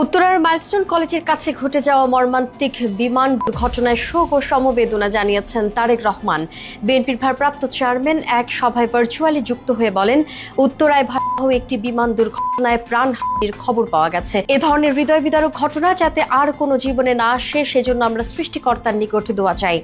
উত্তরার মাইলস্টোন কলেজের কাছে ঘটে যাওয়া মর্মান্তিক বিমান দুর্ঘটনায় শোক ও সমবেদনা জানিয়েছেন তারেক রহমান। বিএনপির ভারপ্রাপ্ত চেয়ারম্যান এক সভায় ভার্চুয়ালি যুক্ত হয়ে বলেন, উত্তরায় ভয়াবহ একটি বিমান দুর্ঘটনায় প্রাণহানির খবর পাওয়া গেছে। এ ধরনের হৃদয় বিদারক ঘটনা যাতে আর কোনো জীবনে না আসে সেজন্য আমরা সৃষ্টিকর্তার নিকট দোয়া চাই।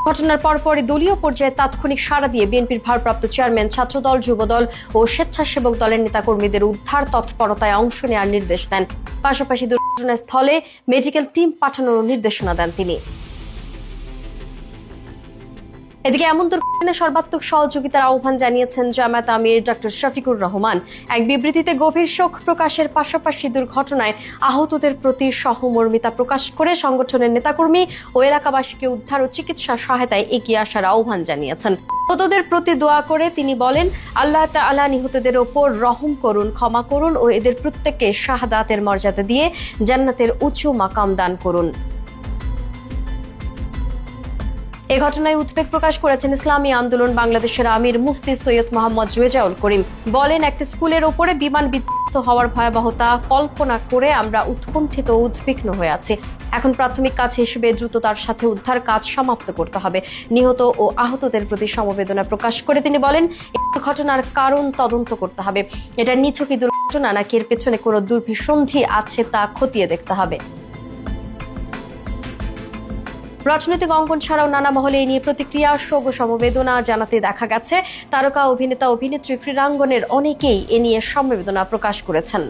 ঘটনার পরপরই দলীয় পর্যায়ে তাৎক্ষণিক সাড়া দিয়ে বিএনপির ভারপ্রাপ্ত চেয়ারম্যান ছাত্রদল, যুবদল ও স্বেচ্ছাসেবক দলের নেতাকর্মীদের উদ্ধার তৎপরতায় অংশ নেওয়ার নির্দেশ দেন। পাশাপাশি দুর্ঘটনাস্থলে মেডিকেল টিম পাঠানোর নির্দেশনা দেন তিনি। এদিকে এমন দুর্ঘটনায় সর্বাত্মক সহযোগিতার আহ্বান জানিয়েছেন জামায়াত আমির ডক্টর শফিকুর রহমান। এক বিবৃতিতে গভীর শোক প্রকাশের পাশাপাশি দুর্ঘটনায় আহতদের প্রতি সহমর্মিতা প্রকাশ করে সংগঠনের নেতাকর্মী ও এলাকাবাসীকে উদ্ধার ও চিকিৎসা সহায়তায় এগিয়ে আসার আহ্বান জানিয়েছেন। আহতদের প্রতি দোয়া করে তিনি বলেন, আল্লাহ তাআলা নিহতদের ওপর রহম করুন, ক্ষমা করুন ও এদের প্রত্যেককে শাহাদাতের মর্যাদা দিয়ে জান্নাতের উঁচু মাকাম দান করুন। এ ঘটনায় উদ্বেগ প্রকাশ করেছেন ইসলামী আন্দোলন বাংলাদেশের আমির মুফতি সৈয়দ মোহাম্মদ রেজাউল করিম। বলেন, একটি স্কুলের ওপরে বিমান বিধ্বস্ত হওয়ার ভয়াবহতা কল্পনা করে আমরা উৎকণ্ঠিত ও উদ্বিগ্ন হয়ে আছি। এখন প্রাথমিক কাজ হিসেবে দ্রুততার সাথে উদ্ধার কাজ সমাপ্ত করতে হবে। নিহত ও আহতদের প্রতি সমবেদনা প্রকাশ করে তিনি বলেন, এই ঘটনার কারণ তদন্ত করতে হবে। এটা নিছকই দুর্ঘটনা নাকি এর পেছনে কোনো দুর্বিসন্ধি আছে তা খতিয়ে দেখতে হবে। রাজনৈতিক অঙ্গন ছাড়াও নানা মহলে এ নিয়ে প্রতিক্রিয়া, শোক ও সমবেদনা জানাতে দেখা গেছে। তারকা, অভিনেতা, অভিনেত্রী, ক্রীড়াঙ্গনের অনেকেই এ নিয়ে সমবেদনা প্রকাশ করেছেন।